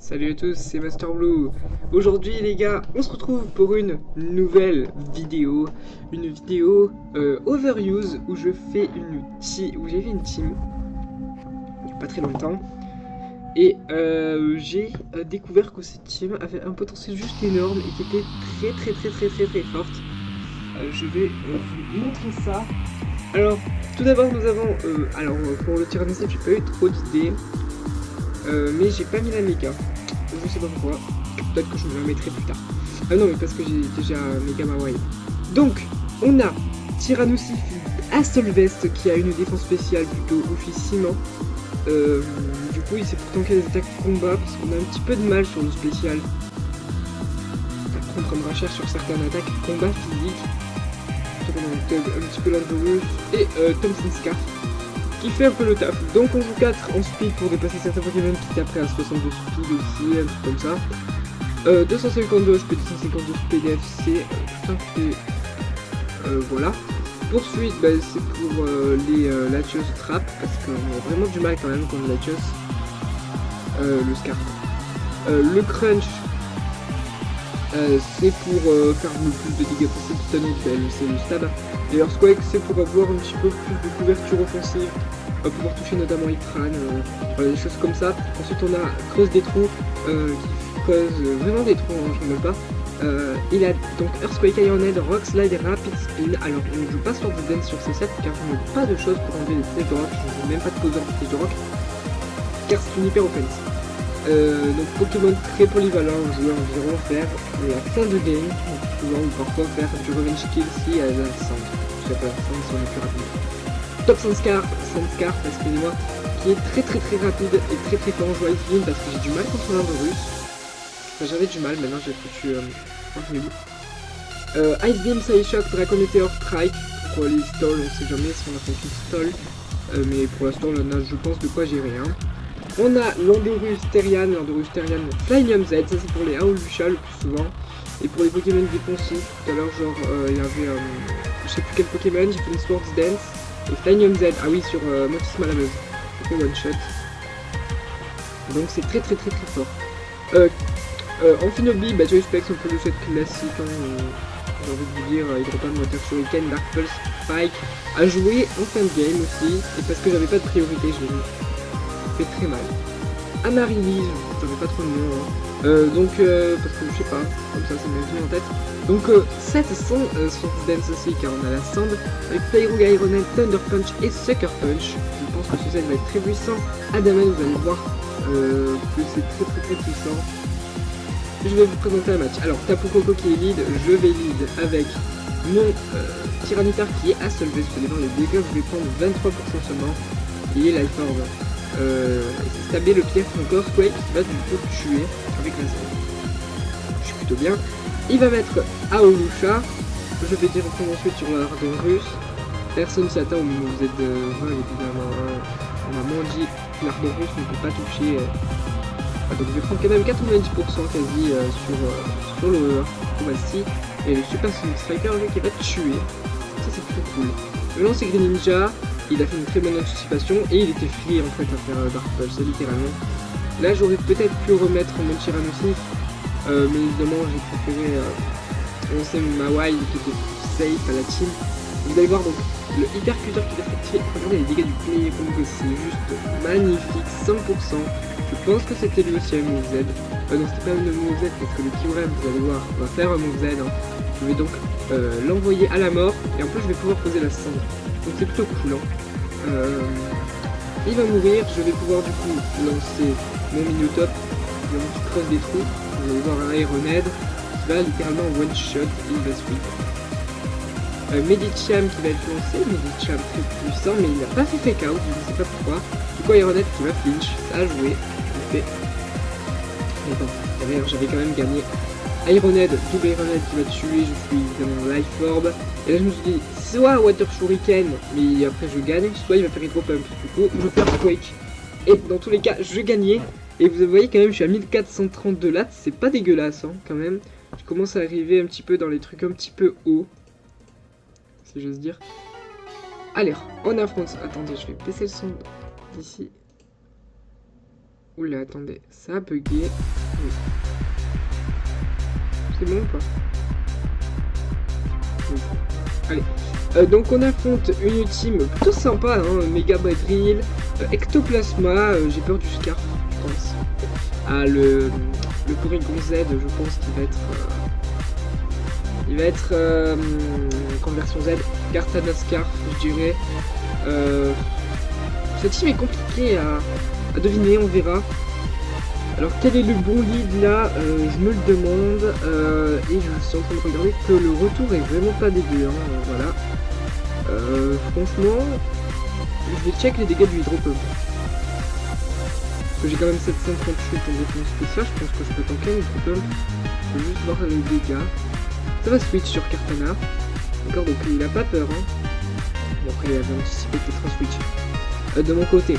Salut à tous, c'est Master Blue. Aujourd'hui les gars, on se retrouve pour une nouvelle vidéo. Une vidéo Overuse où je fais où j'ai fait une team. Il n'y a pas très longtemps. Et j'ai découvert que cette team avait un potentiel juste énorme et qui était très forte. Je vais vous montrer ça. Alors, tout d'abord nous avons... pour le Tyrannosaure, j'ai pas eu trop d'idées. Mais j'ai pas mis la méga. Je sais pas pourquoi. Peut-être que je me la mettrai plus tard. Ah non, mais parce que j'ai déjà méga Mawai. Donc, on a Tyrannosaurus Assolvest qui a une défense spéciale plutôt oufissime. Du coup, il sait pourtant qu'il y a des attaques de combat parce qu'on a un petit peu de mal sur le spécial. Après, on prendra cher sur certaines attaques combat physique. Donc, on a un petit peu l'Andorus et Thompson Scarf qui fait un peu le taf. Donc on joue 4 en speed pour dépasser certains Pokémon qui tapent à 62 speed aussi, un truc comme ça. 252 HP, 252 PDFC, voilà. Poursuite, c'est pour les Latios Trap, parce qu'on a vraiment du mal quand même contre Latios. Le Scarf. Le Crunch, c'est pour faire le plus de dégâts possible, c'est le Stab. Et Earthquake, c'est pour avoir un petit peu plus de couverture offensive, pouvoir toucher notamment les crânes, des choses comme ça. Ensuite on a Creuse des trous, qui creuse vraiment des trous, hein, je ne pas. Il a donc Earthquake, Iron Head, Rock Slide et Rapid Spin. Alors on ne joue pas sur de dance sur ces 7 car je n'ai pas de choses pour enlever les pièges de rock, je ne joue même pas de poseur de pièges de rock, car c'est une hyper offense. Donc Pokémon très polyvalent, jouer environ faire la fin de game, souvent ou parfois faire du revenge kill si elle a la cendre. Je sais pas la cendre si on est plus rapide. Top Sandscarf, excusez-moi, qui est très rapide et très fort en jouant Ice Beam parce que j'ai du mal contre l'Andorus. Enfin, j'avais du mal, maintenant j'ai foutu Ice Beam, Psy Shock, Dragon Meteor, Strike pour les stalls, on sait jamais si on a fait une stall, mais pour l'instant on a je pense de quoi gérer. Hein. On a l'Andorus Terrian, Flynium Z, ça c'est pour les Aolucha le plus souvent. Et pour les Pokémon défensifs, tout à l'heure genre il y avait je sais plus quel Pokémon, j'ai fait une Swords Dance et Flynium Z, ah oui sur Motis Malameuse, j'ai fait one shot. Donc c'est très fort. Amphinobi, Joy Specs, un peu le set classique, hein, j'ai envie de vous dire, Hydropalm, Water Shuriken, Dark Pulse, Spike, à jouer en fin de game aussi, et parce que j'avais pas de priorité, je l'ai mis. Fait très mal. Amaryllis, je savais pas trop le nom, hein. Parce que je sais pas, comme ça m'est venu en tête. Donc 7 sont sur Dance aussi car on a la Sand avec Pyroga, Iron Head, Thunder Punch et Sucker Punch. Je pense que ce set va être très puissant. Adamant, vous allez voir que c'est très puissant. Je vais vous présenter un match. Alors Tapu Koko qui est lead, je vais lead avec mon Tyranitar qui est à seul base. Vous allez voir les dégâts, je vais prendre 23% seulement. Et Life Orb. C'est stabler le pierre son Earthquake qui va du coup tuer avec la zone. Je suis plutôt bien. Il va mettre Aolucha. Je vais directement ensuite sur l'Ardorus. Personne s'y attend au moment où vous êtes vol évidemment. On a moins dit que l'Ardorus ne peut pas toucher. Donc je vais prendre quand même 90% quasi sur le Voici. Et le Super Sonic Striker lui qui va tuer. Ça c'est plutôt cool. Le lance Greninja. Il a fait une très bonne anticipation et il était free en fait à faire Dark Pulse littéralement. Là j'aurais peut-être pu remettre mon Tyrannosaurus, mais évidemment j'ai préféré lancer Mawai qui était plus safe à la team. Vous allez voir donc le Hypercuteur qui va s'activer. Regardez les dégâts du premier combo, c'est juste magnifique, 100%. Je pense que c'était lui aussi un move Z. Non c'était pas un move Z parce que le Kyurem vous allez voir va faire un move Z. Hein. Je vais donc l'envoyer à la mort et en plus je vais pouvoir poser la cendre. Donc c'est plutôt cool. Hein. Il va mourir, je vais pouvoir du coup lancer mon Minotop, qui creuse des trous. Vous allez voir un Iron Head qui va littéralement one shot et il va sweep. Medicham qui va être lancé, Medicham très puissant mais il n'a pas fait fake out, je ne sais pas pourquoi. Du coup Iron Head qui va flinch, ça a joué, je fait. Mais bon, d'ailleurs j'avais quand même gagné. Iron Head, double Iron Head qui va tuer, je suis évidemment Life Orb. Et là je me suis dit, soit Water Shuriken, mais après je gagne, soit il va faire Hydro Pump. Du coup, je perds Quake. Et dans tous les cas, je gagnais. Et vous voyez quand même, je suis à 1432 lats, c'est pas dégueulasse hein, quand même. Je commence à arriver un petit peu dans les trucs un petit peu hauts. Si j'ose dire. Allez, on affronte. Attendez, je vais baisser le son d'ici. Oula, attendez, ça a bugué. Oui. C'est bon ou pas? Oui. Allez. Donc on affronte une team plutôt sympa, hein, Mega Badrill, Ectoplasma, j'ai peur du Scarf, je pense. Ah, le Porygon Z, je pense qu'il va être conversion Z, Gartana Scarf, je dirais. Cette team est compliquée à deviner, on verra. Alors quel est le bon lead là, je me le demande, et je suis en train de regarder que le retour est vraiment pas dégueu, hein, voilà. Franchement, je vais check les dégâts du Hydropump. Parce que j'ai quand même 738 en défense spéciale, je pense que je peux tanker un Hydropump. Je vais juste voir les dégâts. Ça va switch sur Kartana. D'accord, donc il a pas peur, hein. Bon, après il avait anticipé peut-être un switch. De mon côté.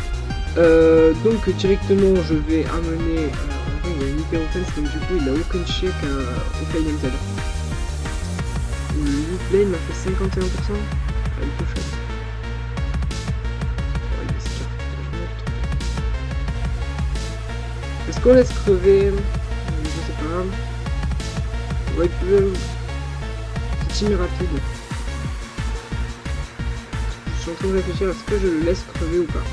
Donc directement je vais amener... en vrai il y a une hyper offense, donc du coup il a aucun check au Flame MZ. Le Flame m'a fait 51%. Elle est cochonne. Est-ce qu'on laisse crever? Je sais pas. Ouais, c'est team rapide. Je suis en train de réfléchir, est-ce que je le laisse crever ou pas?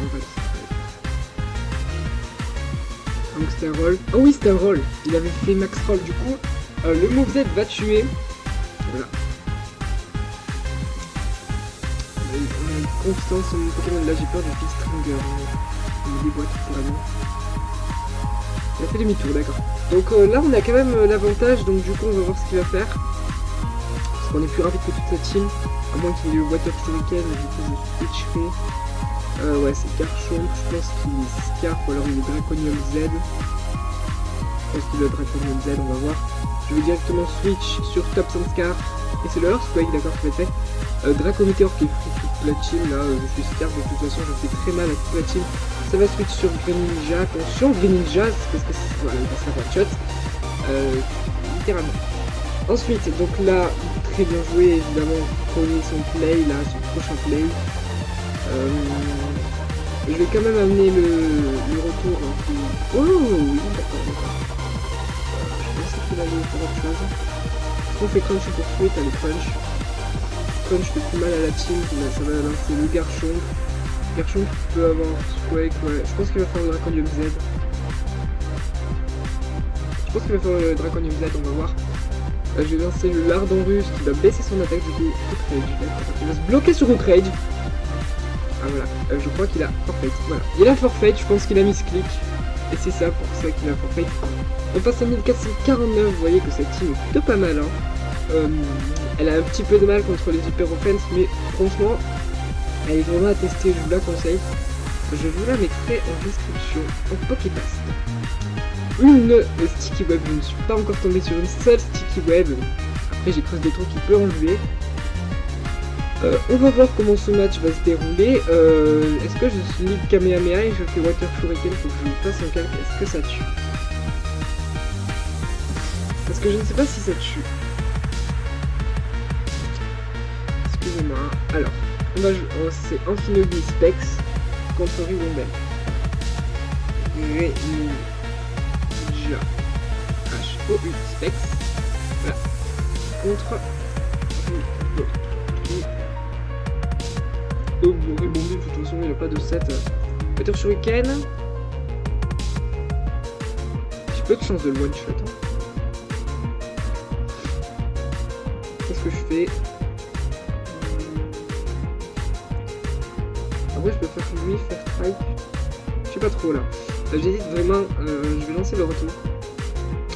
On va laisser crever. Donc c'était un roll. Oh oui, c'était un roll. Il avait fait max roll. Du coup, le move Z va tuer. Voilà. On a une constance sur mon Pokémon. Là, j'ai peur du Fixstringer. Il me déboîte littéralement. Il a fait demi-tour, d'accord. Donc là, on a quand même l'avantage. Donc du coup, on va voir ce qu'il va faire. Parce qu'on est plus rapide que toute sa team. À moins qu'il ait le Water Shuriken. Du coup, je switcherai. Ouais, c'est Garchomp. Je pense qu'il est Scarf ou alors il est Draconium Z. Je pense qu'il est Draconium Z, on va voir. Je vais directement switch sur Top Scarf. Et c'est le Earthquake, d'accord, qui va être fait. Draco Meteor qui est free toute la team, là, je suis Scarf, de toute façon, je fais très mal à toute la team. Ça va switch sur Greninja, attention, Greninja, parce que voilà, il va se faire one shot. Littéralement. Ensuite, donc là, très bien joué, évidemment, connaît son play, là, son prochain play. Je vais quand même amener le retour. Oh oui, d'accord. Je pensais qu'il allait faire autre chose. On fait crunch pour tweet, allez crunch. Crunch fait plus mal à la team, ça va lancer le Garchomp. Garchomp peut avoir Squake, ouais. Je pense qu'il va faire le Draconium Z. Je pense qu'il va faire le Draconium Z, on va voir. Je vais lancer le Lardonrus qui va baisser son attaque du coup. Outrage, il va se bloquer sur Outrage. Ah voilà, je crois qu'il a forfait. Voilà, il a forfait, je pense qu'il a misclick. Et c'est ça pour ça qu'il a forfait. On passe à 1449, vous voyez que cette team est plutôt pas mal. Hein. Elle a un petit peu de mal contre les hyper offense, mais franchement, elle est vraiment à tester, je vous la conseille. Je vous la mettrai en description, en Poképast. Une Sticky Web, je ne suis pas encore tombé sur une seule Sticky Web. Après j'ai creusé des trous qui peut enlever. On va voir comment ce match va se dérouler. Est-ce que je suis League Kamehameha et je fais Water Shuriken pour que je fasse un calque? Est-ce que ça tue? Parce que je ne sais pas si ça tue. Excusez-moi. Alors, on va jouer. Oh, c'est Amphinobi Specs contre Ribombel. Greninja HOU Specs. Voilà. Contre Ribombel, de toute façon il n'a pas de set. Water Shuriken. J'ai peu de chance de le one shot. Hein. Qu'est-ce que je fais? Après je peux faire lui, faire strike. Je sais pas trop là. J'hésite vraiment, je vais lancer le retour.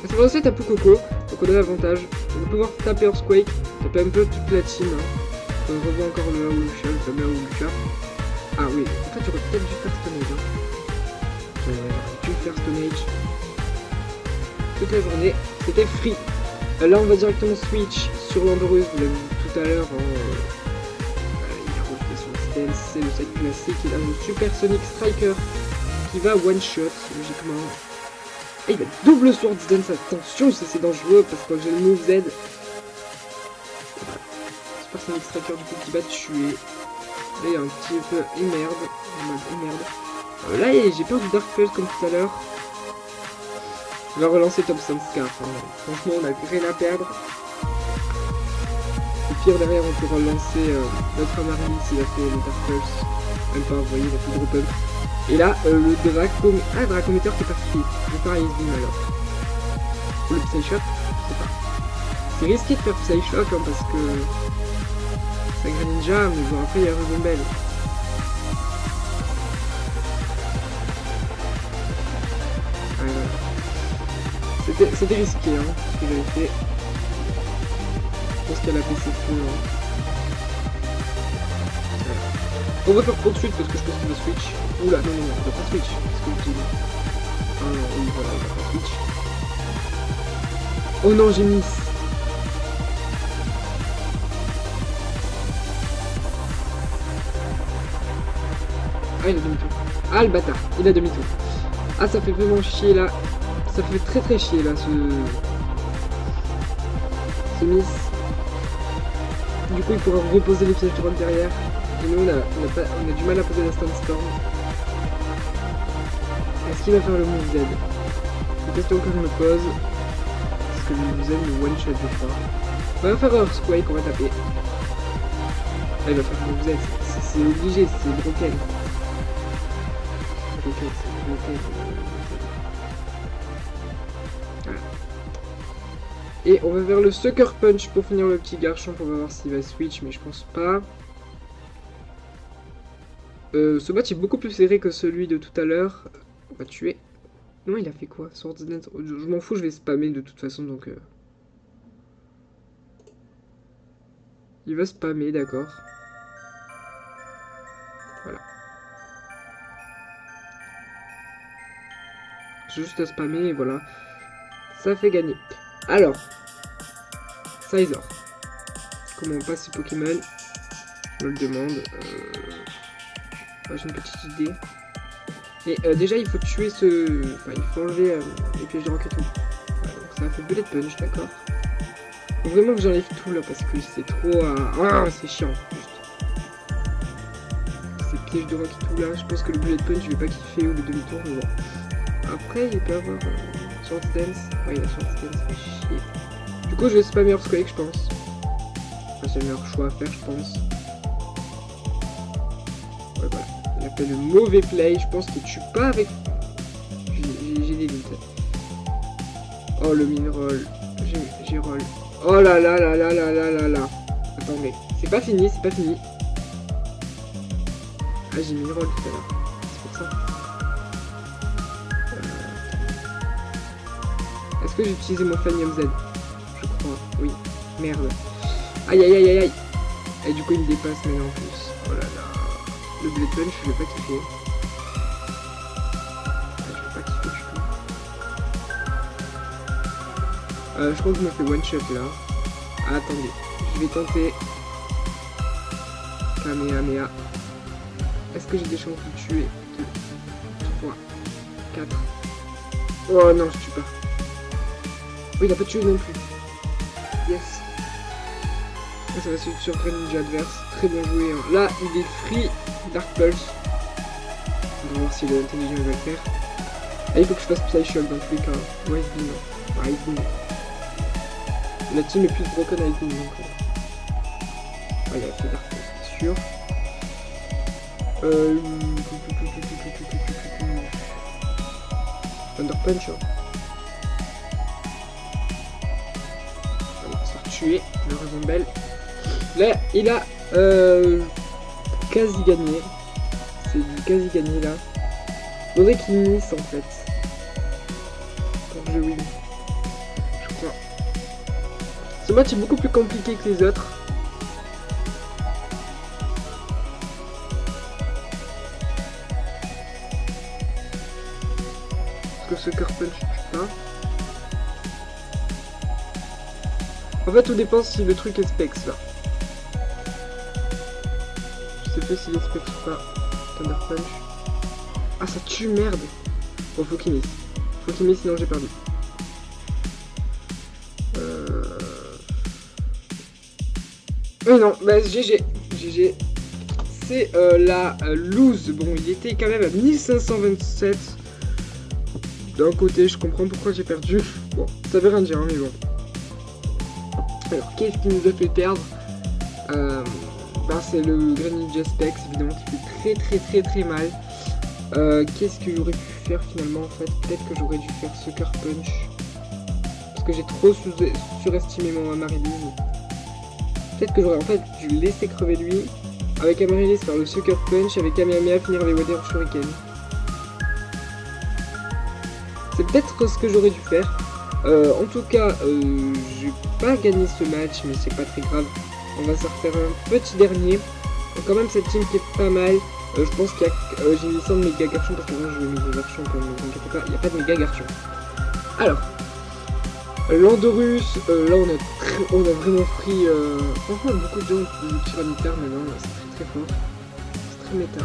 Ça va aussi taper Coco, donc on a l'avantage. On va pouvoir taper Earthquake, taper un peu toute la team. Hein. On revoit encore le Aolucha, le fameux Aolucha. Ah oui, en fait j'aurais peut-être dû faire Stone Age. Hein. J'aurais dû faire Stone Age. Toute la journée, c'était free. Là on va directement switch sur Landorus, vous l'avez vu tout à l'heure. Il a refait son stance, c'est le set classique. Il a le Super Sonic Striker qui va one shot logiquement. Et il a double Sword Dance, attention, ça c'est dangereux parce que j'ai le move Z. Super Sonic Striker du coup qui va tuer. Là, il y a un petit peu merde. En mode merde. Là, j'ai peur du Dark Pulse comme tout à l'heure. On va relancer Thompson Scarf. Hein. Franchement, on n'a rien à perdre. Au pire, derrière, on peut relancer notre Amaryllis s'il a fait le Dark Pulse. Même pas, vous voyez, il a fait Drop Up. Et là, le Dracometer qui est parti. Je vais faire Ice Beam alors. Ou le Psyshock, je sais pas. C'est risqué de faire Psyshock hein, parce que c'est un Greninja, mais bon après il y a Rebombelle. C'était risqué hein, ce que j'avais fait. Je pense qu'elle a fait ses feux. Hein. On va faire poursuite parce que je pense qu'il va switch. Oula, non, il va pas switch. Qu'est-ce que je dis? Ah non, oui, voilà, il va pas switch. Oh non, j'ai miss. Ah, il a demi-tour. Ah, le bâtard, il a demi-tour. Ah, ça fait vraiment chier là. Ça fait très chier là, ce miss. Du coup, il pourra reposer les pièges de roll derrière. Et nous, on a du mal à poser la Sandstorm. Est-ce qu'il va faire le move Z? La question que je me pose. Est-ce que le move Z le one shot je crois? On va faire Earthquake, on va taper. Là, il va faire le move Z. C'est obligé, c'est broken. C'est broken. Voilà. Et on va vers le Sucker Punch pour finir le petit garçon pour voir s'il va switch, mais je pense pas. Ce match est beaucoup plus serré que celui de tout à l'heure. On va tuer. Non, il a fait quoi? Swords Dance. Je m'en fous, je vais spammer de toute façon, donc... Il va spammer, d'accord. Voilà. J'ai juste à spammer, et voilà. Ça fait gagner. Alors. Scizor. Comment on passe ce Pokémon? Je me le demande. J'ai une petite idée. Et déjà, il faut tuer ce... Enfin, il faut enlever les pièges de rock et tout. Voilà, donc ça fait Bullet Punch, d'accord. Faut vraiment que j'enlève tout là, parce que c'est trop... Ah, c'est chiant, juste. Ces pièges de rock et tout là, je pense que le Bullet Punch, je vais pas kiffer, ou le demi-tour, mais bon. Après, il peut avoir... Swords Dance. Ouais, il a Swords Dance, ça fait chier. Du coup, je vais spammer Earthquake, je pense. Enfin, c'est le meilleur choix à faire, je pense. Ouais, voilà. Il a fait le mauvais play, je pense qu'il tue pas avec... J'ai des doutes. Oh, le min-roll. J'ai roll. Oh là là là là là là là là. Attendez, c'est pas fini, c'est pas fini. Ah, j'ai min-roll tout à l'heure. C'est pour ça. Est-ce que j'ai utilisé mon Fanium Z? Je crois, oui. Merde. Aïe aïe aïe aïe aïe. Et du coup, il me dépasse maintenant en plus. Oh là là. Le Bullet Punch, je vais pas kiffer. Je vais pas kiffer du tout. Je crois que je me fais one shot là. Ah, attendez, je vais tenter. Kamehameha. Est-ce que j'ai des chances de tuer? 2, 3, 4. Oh non, je tue pas. Oh, il a pas tué non plus. Yes. Ça va se sur Greninja adverse. Très bien joué. Hein. Là, il est free Dark Pulse. On va voir si l'intelligent va le faire. Ah, il faut que je fasse Psyshock dans tous les cas. Ouais, Ice Beam. Ah, Ice Beam. La team est plus broken à Ice Beam. Donc... Ah, il a fait Dark Pulse, c'est sûr. Thunder Punch. Hein. On va se faire tuer. Le Rebombelle. Là, il a quasi gagné. C'est du quasi gagné là. Faudrait qu'il miss en fait. Pour que je win. Je crois. Ce match est beaucoup plus compliqué que les autres. Parce que ce Sucker Punch tue pas. En fait, tout dépend si le truc est specs là. Je sais pas s'il est specs ou pas. Thunder Punch. Ah, ça tue, merde. Bon, faut qu'il miss. Faut qu'il miss, sinon j'ai perdu. Oui, non, bah GG. GG. c'est la loose. Bon, il était quand même à 1527. D'un côté, je comprends pourquoi j'ai perdu. Bon, ça veut rien dire, hein, mais bon. Alors, qu'est-ce qui nous a fait perdre? C'est le Greninja Specs, évidemment, qui fait très mal. Qu'est-ce que j'aurais pu faire finalement en fait? Peut-être que j'aurais dû faire Sucker Punch. Parce que j'ai trop surestimé mon Amaryllis. Peut-être que j'aurais en fait dû laisser crever lui. Avec Amaryllis faire le Sucker Punch, avec Kamehameha finir les Water Shuriken. C'est peut-être ce que j'aurais dû faire. En tout cas, j'ai pas gagné ce match, mais c'est pas très grave. On va se refaire un petit dernier. Quand même cette team qui est pas mal. Je pense qu'il y a... j'ai mis 100 de méga garchons parce que moi je vais mettre des garchons comme vous inquiétez pas, il n'y a pas de méga garchons. Alors, Landorus, là on a vraiment pris franchement beaucoup de gens du Tyranitar maintenant, c'est très fort. C'est très méta.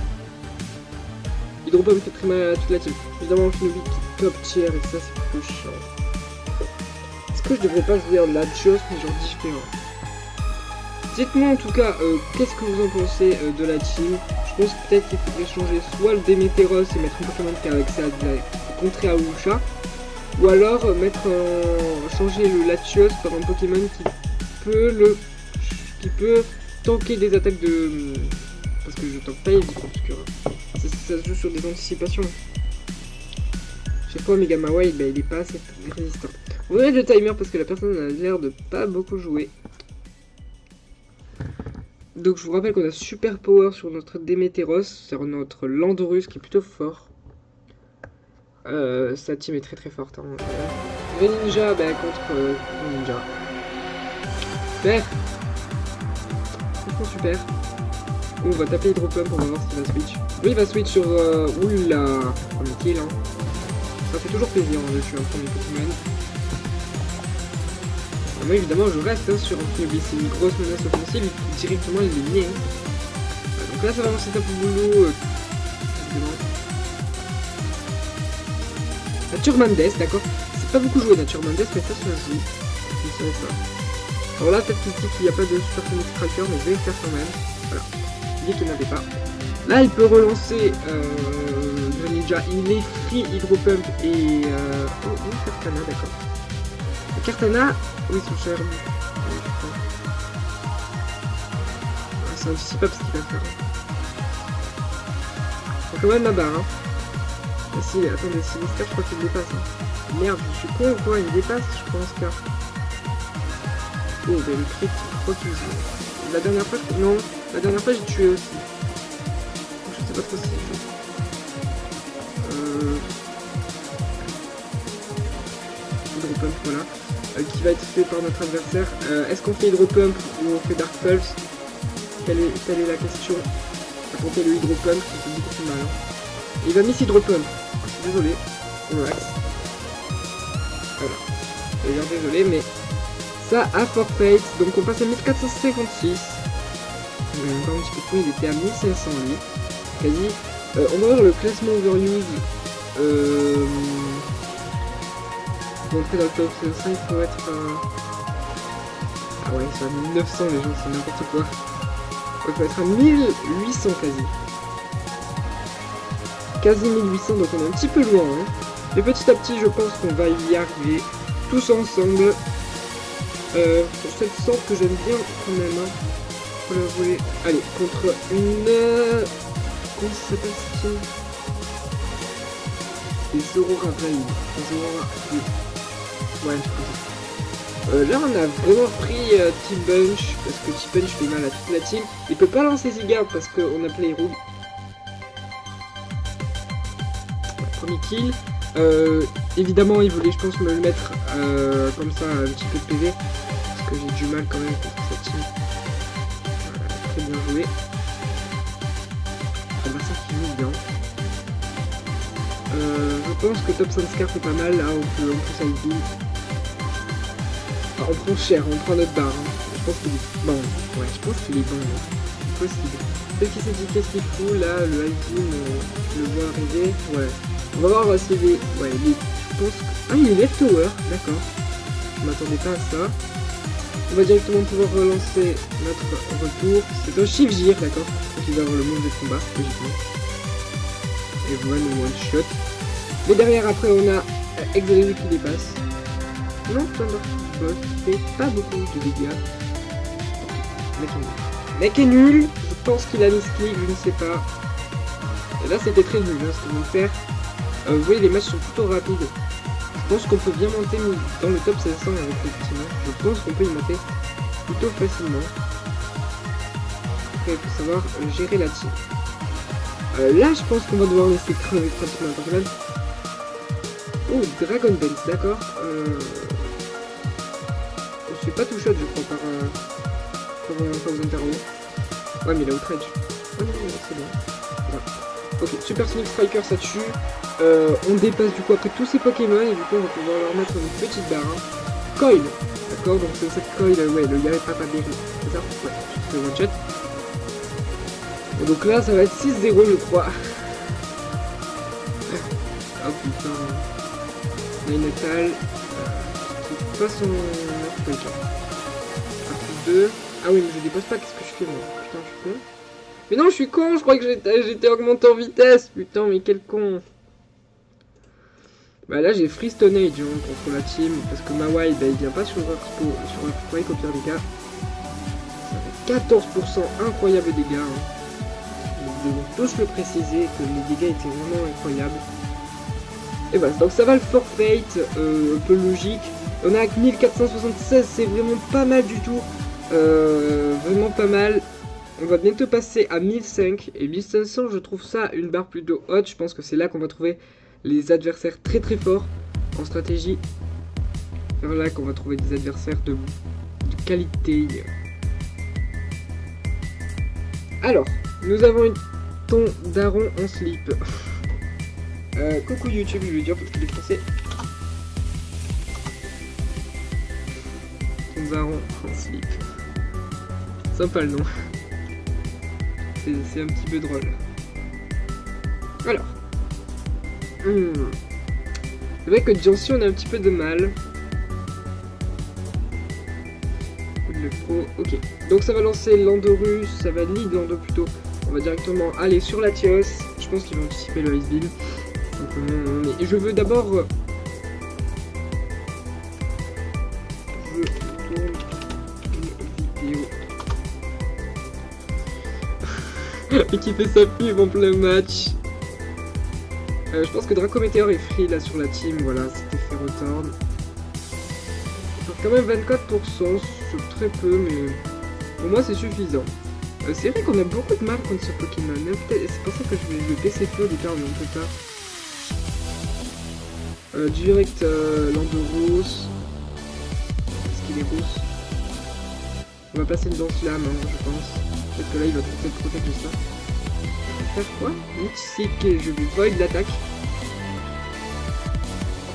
Hydropump fait très mal à toute la team. Évidemment Finobi qui top tier et ça c'est plutôt chiant. Est-ce que je devrais pas jouer en Latios mais genre différent? Dites-moi en tout cas qu'est-ce que vous en pensez de la team. Je pense peut-être qu'il faudrait changer soit le Démétéros et mettre un Pokémon qui a accès à de la contrée à Usha, ou alors changer le Latios par un Pokémon qui peut tanker des attaques de... Parce que je tank pas Eevee Obscura. Ça se joue sur des anticipations. Chaque fois Megamawa il est pas assez résistant. On va mettre le timer parce que la personne a l'air de pas beaucoup jouer. Donc je vous rappelle qu'on a super power sur notre Démétéros, sur notre Landorus qui est plutôt fort. Sa team est très forte. Hein. Greninja contre Ninja. Super. Franchement super. On va taper Hydropump, on va voir s'il va switch. Lui il va switch sur... oula, premier kill. Hein. Ça fait toujours plaisir de tuer un premier Pokémon. Moi évidemment je reste sur un Finobi, c'est une grosse menace offensive, il faut directement l'éliminer. Donc là ça va lancer Tapu Bulu. Nature Mandes, d'accord. C'est pas beaucoup joué Nature Mandes, mais ça se joue. Je ne savais pas. Alors là peut-être qu'il n'y a pas de Super Sonic Tracker, mais je vais le faire quand même. Voilà. Il dit qu'il n'avait pas. Là il peut relancer Greninja, il est free Hydropump et... Oh, Kartana, d'accord. Kartana, oui, son cher. C'est anticipable ce qu'il va faire. C'est quand même ma barre. Hein. Ah, si, attendez, si Scar, je crois qu'il dépasse. Hein. Merde, je suis con ou quoi? Il dépasse, je pense, Scar. Oh, ben le crit, je crois qu'il joue. La dernière fois, non, la dernière fois j'ai tué aussi. Je sais pas trop si c'est chaud. Hydropump, voilà. Qui va être fait par notre adversaire. Est-ce qu'on fait Hydropump ou on fait Dark Pulse? Telle est la question. Affronter le Hydropump, ça fait beaucoup plus mal. Hein. Il va miss Hydropump. Désolé. Relax. Voilà. D'ailleurs désolé, mais ça a forfait. Donc on passe à 1456. Il y a encore un petit peu de point, il était à 1500 lui. Quasi. On va voir le classement overuse. Pour entrer dans le top 5, il faut être... Ah ouais, c'est à 1900 les gens, c'est n'importe quoi. Il faut être à 1800 quasi. Quasi 1800, donc on est un petit peu loin. Hein. Mais petit à petit, je pense qu'on va y arriver. Tous ensemble. Cette sorte que j'aime bien quand même. Hein. Pour la voler. Allez, contre une... Comment ça s'appelle ce team? Les Aurora Veil. Les Aurora... Ouais, là on a vraiment pris T-Bunch, parce que T-Bunch fait mal à toute la team. Il peut pas lancer Zygarde parce qu'on a Playroom. Premier kill. Évidemment il voulait je pense me le mettre comme ça un petit peu de PV. Parce que j'ai du mal quand même contre cette team. Voilà, très bien joué. Ça qui joue bien. Je pense que Top Sunscar fait pas mal, là on peut Ivy. On prend cher, on prend notre barre. Hein. Je pense qu'il est bon. Ouais, je pense qu'il est bon. C'est possible. Peut-être qu'il s'est dit qu'est-ce qu'il fout là, le Ivy, je le vois arriver. Ouais. On va voir s'il est. Ouais, il est. Je pense que... Ah, il est left tower, d'accord. Je m'attendais pas à ça. On va directement pouvoir relancer notre retour. C'est un Shift Gir, d'accord. Donc il va avoir le move de combat, logiquement. Et voilà, le one shot. Mais derrière, après, on a Exalé qui dépasse. Non, ça ne fait pas beaucoup de dégâts. Mec est nul. Je pense qu'il a mis clic, je ne sais pas. Et là, c'était très nul, hein, ce qu'ils vont faire. Vous voyez, les matchs sont plutôt rapides. Je pense qu'on peut bien monter dans le top 500 avec le petit match. Je pense qu'on peut y monter plutôt facilement. Après, il faut savoir gérer la team. Là, je pense qu'on va devoir laisser crever pratiquement la porte. Oh, Dragon Dance, d'accord. Je suis pas tout shot, je crois, par Thousand Arrow. Ouais, mais il a outrage. Oh non, c'est bon. Voilà. Ok, Super Sonic Striker, ça tue. On dépasse du coup après tous ces Pokémon et du coup on va pouvoir leur mettre une petite barre. Hein. Coil, d'accord, donc c'est cette Coil, ouais, le Yare Papa Berry, c'est ça? Ouais, c'est le one shot. Et donc là ça va être 6-0 je crois. Oh putain. On a une étale qui passe son Earthquake. À plus 2. Ah oui mais je dépose pas, qu'est-ce que je fais moi? Putain je suis con. Mais non je suis con, je crois que j'étais augmenté en vitesse. Putain mais quel con. Bah là j'ai Free Stone Age hein, contre la team parce que Mawai bah, il vient pas sur Earthquake au pire des cas. Ça fait 14% incroyable dégâts. Hein. Nous devons tous le préciser que les dégâts étaient vraiment incroyables. Et voilà, donc ça va le forfait, un peu logique. On a 1476, c'est vraiment pas mal du tout. Vraiment pas mal. On va bientôt passer à 1005 et 1500, je trouve ça une barre plutôt haute. Je pense que c'est là qu'on va trouver les adversaires très très forts en stratégie. C'est là qu'on va trouver des adversaires de qualité. Alors, nous avons une ton daron en slip. Coucou YouTube, je vais dire parce qu'il est français. Ton daron en slip. Sympa le nom. C'est un petit peu drôle. Alors. C'est vrai que Jancy on a un petit peu de mal. Le pro, ok. Donc ça va lancer Landorus, ça va lead Lando plutôt. On va directement aller sur Latios. Je pense qu'ils vont anticiper le Ice Beam. Mais je veux d'abord... Je tourne une vidéo. Et qui fait sa pub en plein match. Je pense que Draco Meteor est free là sur la team, voilà, c'était Ferrothorn. Quand même 24%, c'est très peu, mais pour moi c'est suffisant. C'est vrai qu'on a beaucoup de mal contre ce Pokémon, c'est pour ça que je vais le PC feu au départ, mais on peut pas. Direct Landorus. Est-ce qu'il est rousse? On va passer une danse lame, hein, je pense. Peut-être que là il va peut-être protéger ça. Faire quoi? Mythique, je vais void l'attaque.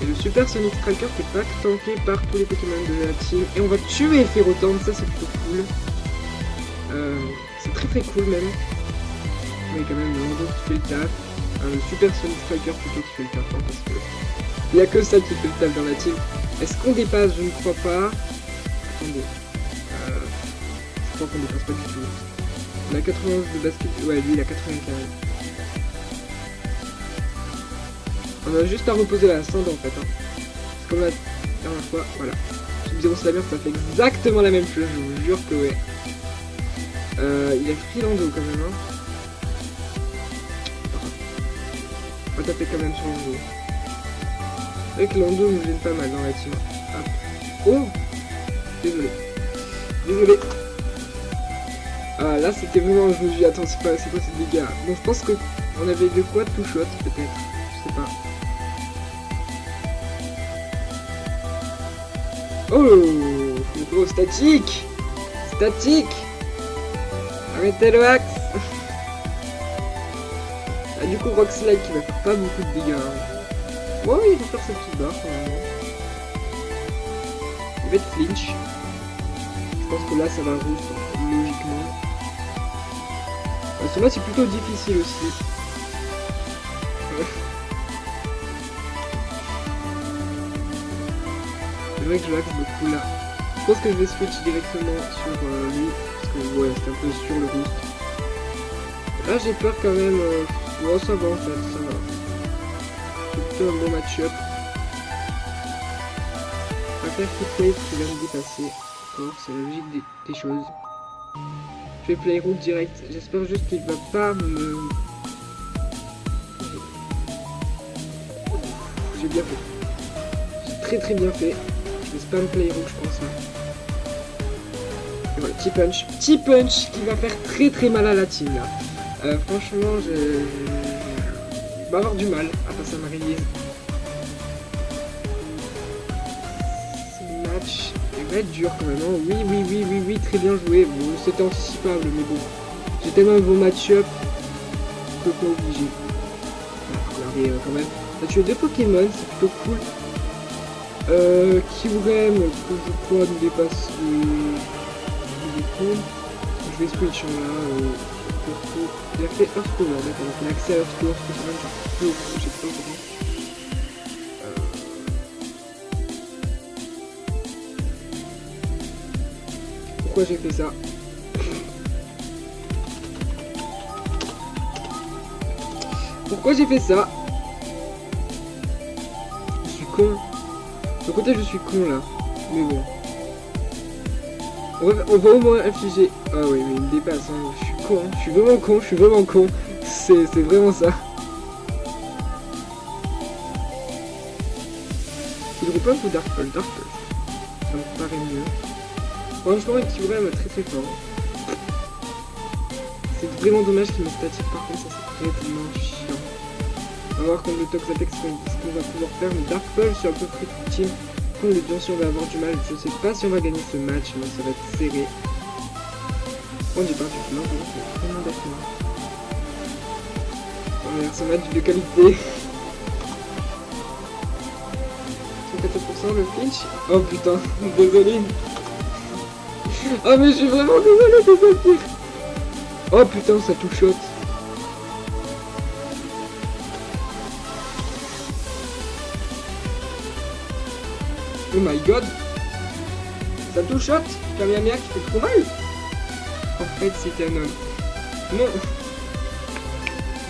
Et le Super Sonic Striker qui est pas tanké par tous les Pokémon de la team. Et on va tuer Ferrothorn, ça c'est plutôt cool. C'est très très cool même. Mais quand même, Lando qui fait le taf. Le Super Sonic Striker plutôt qui fait le taf, hein, parce que il n'y a que ça qui fait le taf dans la team. Est-ce qu'on dépasse? Je ne crois pas. Attendez. Je crois qu'on dépasse pas du tout. On a 91 de basket. Ouais, lui il a 95. On a juste à reposer la sonde en fait. Hein. C'est comme la dernière fois. Voilà. Sub-Zero c'est la merde, ça fait exactement la même chose. Je vous jure que ouais. Il a free Lando quand même. Hein. On va taper quand même sur Lando. C'est vrai que Lando nous gêne pas mal dans la team. Hop. Oh! Désolé. Désolé. Ah là c'était vraiment, je me dis attends c'est quoi ces dégâts. Bon je pense qu'on avait de quoi tout shot peut-être, je sais pas. Oh gros statique. Statique. Arrêtez le axe. Ah du coup Rockslide qui va faire pas beaucoup de dégâts. Hein. Ouais il va faire sa petite barre quand même. Il va être flinch. Je pense que là ça va rouge logiquement. Ce match c'est plutôt difficile aussi. C'est vrai que je l'axe beaucoup là. Je pense que je vais switch directement sur lui, parce que ouais, c'est un peu sur le boost. Là j'ai peur quand même, bon ça va en fait, ça va. C'est plutôt un bon match-up. Je vais faire Heatwave qui vient me dépasser. D'accord, c'est la logique des choses. Je vais play route direct, j'espère juste qu'il va pas me... J'ai bien fait. J'ai très bien fait. Je vais spam play route je pense là. Et voilà, T-Punch. T-Punch qui va faire très mal à la team là. Franchement, je vais avoir du mal à passer à ma release. Ce match il va être dur quand même. Hein. Oui, très bien joué. Bon, c'était anticipable, mais bon. J'ai tellement un bon match-up que pas obligé. Regardez quand même. On a tué 2 Pokémon, c'est plutôt cool. Kyurem, que je crois nous dépasse les comptes. Je vais switch là. Il a fait Earth Power, d'accord, il a accès à Earth Power, c'est même pas j'ai pas compris. Pourquoi j'ai fait ça? Pourquoi j'ai fait ça? Je suis con. De côté je suis con là, mais bon. On va au moins infliger... Ah oui, mais il me dépasse, hein. Je suis con, hein. Je suis vraiment con. C'est vraiment ça. Il drop un peu Dark Pulse. Ça me paraît mieux. Franchement, il tire vraiment très fort. C'est vraiment dommage qu'il me statique, par contre, ça c'est vraiment chiant. On va voir contre le Toxapex ce qu'on va pouvoir faire, mais Dark Pulse, c'est un peu très utile. Contre le Dion, si on va avoir du mal, je sais pas si on va gagner ce match, mais ça va être serré. On dit pas du tout, non, c'est vraiment d'accord. On va faire ce match de qualité. 114% le flinch. Oh putain, désolé. Oh mais je suis vraiment désolé, c'est ça le pire. Oh putain, ça tout shot. Oh my god. Ça tout shot. Kamehameha qui fait trop mal. En fait, c'était un homme. Non.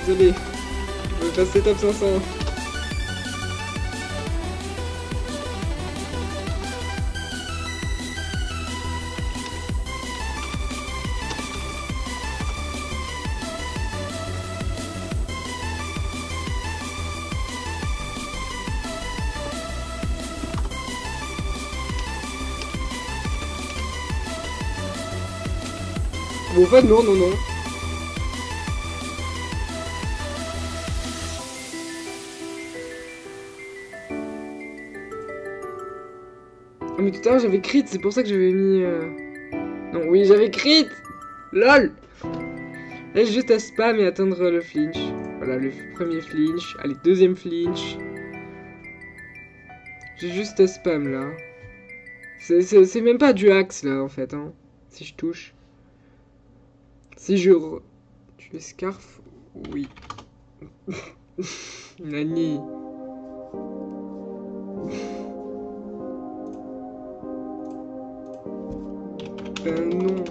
Désolé. Je vais passer top 500. Bon, en fait, non. Ah, mais tout à l'heure, j'avais crit, c'est pour ça que j'avais mis... Non, oui, j'avais crit. LOL. Là, j'ai juste à spam et attendre le flinch. Voilà, le premier flinch. Allez, deuxième flinch. J'ai juste à spam, là. C'est même pas du axe, là, en fait, hein. Si je touche. Si je... Tu es Scarf? Oui. Nani. Ben non.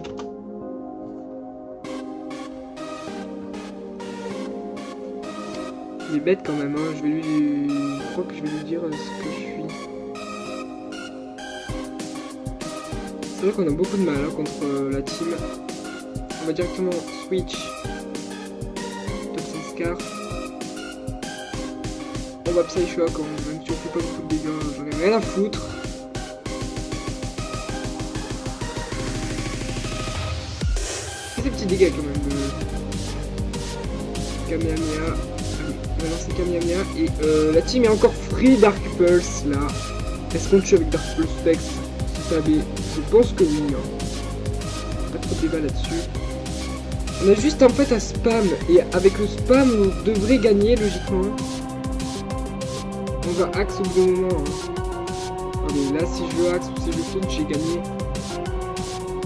Il est bête quand même, hein. Je crois que je vais lui dire ce que je suis. C'est vrai qu'on a beaucoup de mal hein, contre la team. On va directement switch. Toxin Scarf. On va Psyshock, même si on fait pas beaucoup de dégâts, j'en ai rien à foutre. Des petits dégâts quand même. Kamehameha. On va lancer Kamehameha. Et la team est encore free Dark Pulse là. Est-ce qu'on tue avec Dark Pulse Specs? Je pense que oui. Hein. Pas trop de débat là-dessus. On a juste en fait à spam. Et avec le spam, on devrait gagner logiquement. On va axe au bon moment. Hein. Allez, là si je veux axe ou si je tourne, j'ai gagné.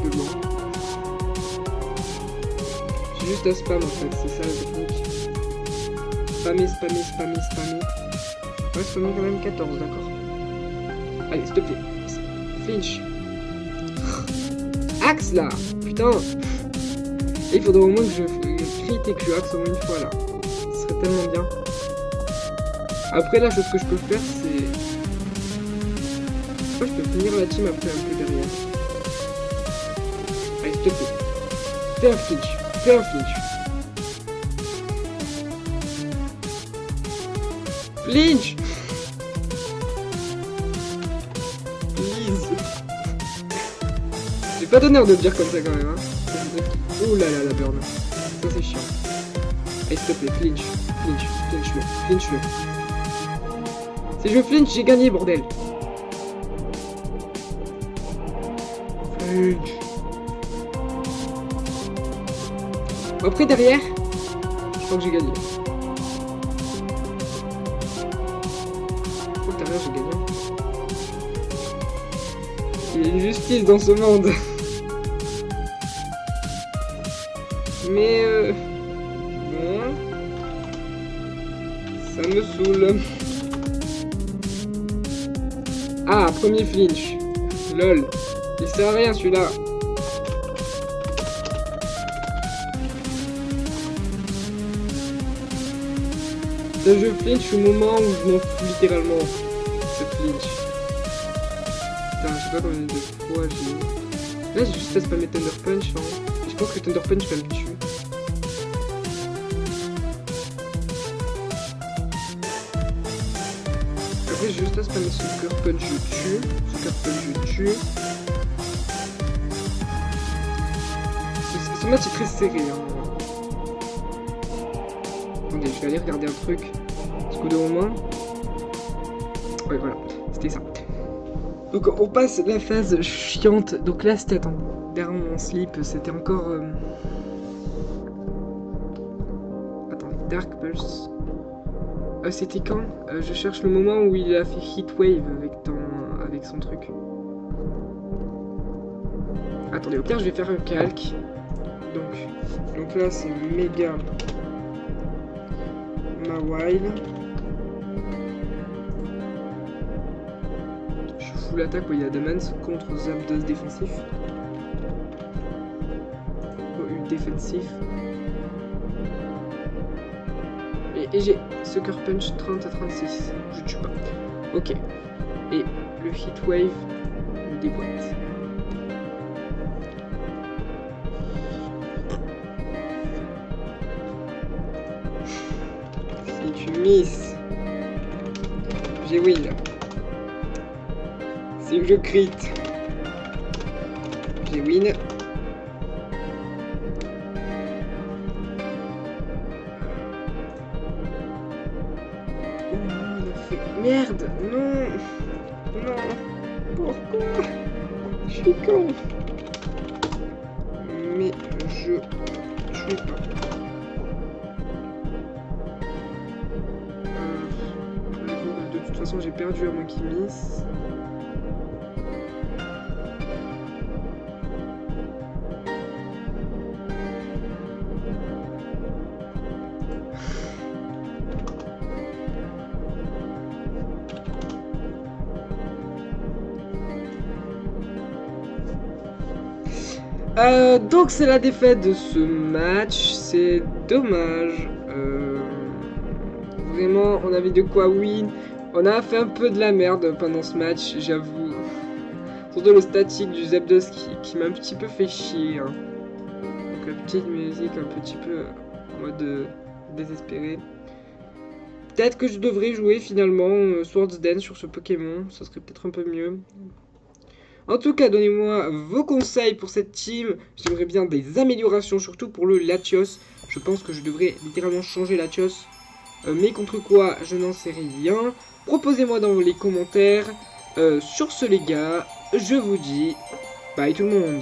De loin. J'ai juste à spam en fait, c'est ça la technique. Spammer. Ouais, spammer quand même 14, d'accord. Allez, s'il te plaît. Flinch. axe là. Putain. Et il faudrait au moins que je crit et que je axe au moins une fois là. Ce serait tellement bien. Après là, ce que je peux faire, c'est... Moi, je peux finir la team après un peu derrière. Allez, s'il te plaît. Fais un flinch. Fais un flinch. Flinch. Please. J'ai pas d'honneur de le dire comme ça quand même. Hein. Ouh là là, la burn. Ça c'est chiant. Allez, s'il te plaît, flinch. Flinch. Flinch-le. Flinch-le. Si je flinch, j'ai gagné, bordel. Flinch. Après, derrière, je crois que j'ai gagné. Oh, derrière, j'ai gagné. Il y a une justice dans ce monde. Mais bon, ça me saoule. Ah, premier flinch. Lol. Il sert à rien celui-là. Là, je flinch au moment où je m'en fous littéralement. Ce flinch. Putain, je sais pas combien de fois j'ai... Là, j'ai juste à spammer Thunder Punch. Hein. Je pense que Thunder Punch va me tuer. Après, j'ai juste à spammer Sucker Punch, je tue. Sucker Punch, je tue. Ce match est très serré. Hein. Attendez, je vais aller regarder un truc. Petit coup de main. Ouais, voilà. C'était ça. Donc, on passe la phase chiante. Donc là, c'était... Attends. Derrière mon slip, c'était encore... Attends, Dark Pulse. C'était quand je cherche le moment où il a fait Heatwave avec son truc. Attendez, au pire, je vais faire un calque. Donc là, c'est méga Mawile. Je suis full attaque, il y a Demons contre Zapdos défensif. Défensif. Et j'ai Sucker Punch 30 à 36. Je tue pas. Ok. Et le Heatwave me déboîte. Si tu misses, j'ai win. Si je crit, j'ai win. Merde, non. Non. Pourquoi? Je suis con. Mais je tue pas. De toute façon, j'ai perdu à moi qui miss. Donc c'est la défaite de ce match, c'est dommage. Vraiment, on avait de quoi win. On a fait un peu de la merde pendant ce match, j'avoue. Surtout le statique du Zapdos qui m'a un petit peu fait chier. Hein. Donc la petite musique un petit peu en mode désespéré. Peut-être que je devrais jouer finalement Swords Dance sur ce Pokémon, ça serait peut-être un peu mieux. En tout cas, donnez-moi vos conseils pour cette team. J'aimerais bien des améliorations, surtout pour le Latios. Je pense que je devrais littéralement changer Latios. Mais contre quoi, je n'en sais rien. Proposez-moi dans les commentaires. Sur ce, les gars, je vous dis bye tout le monde.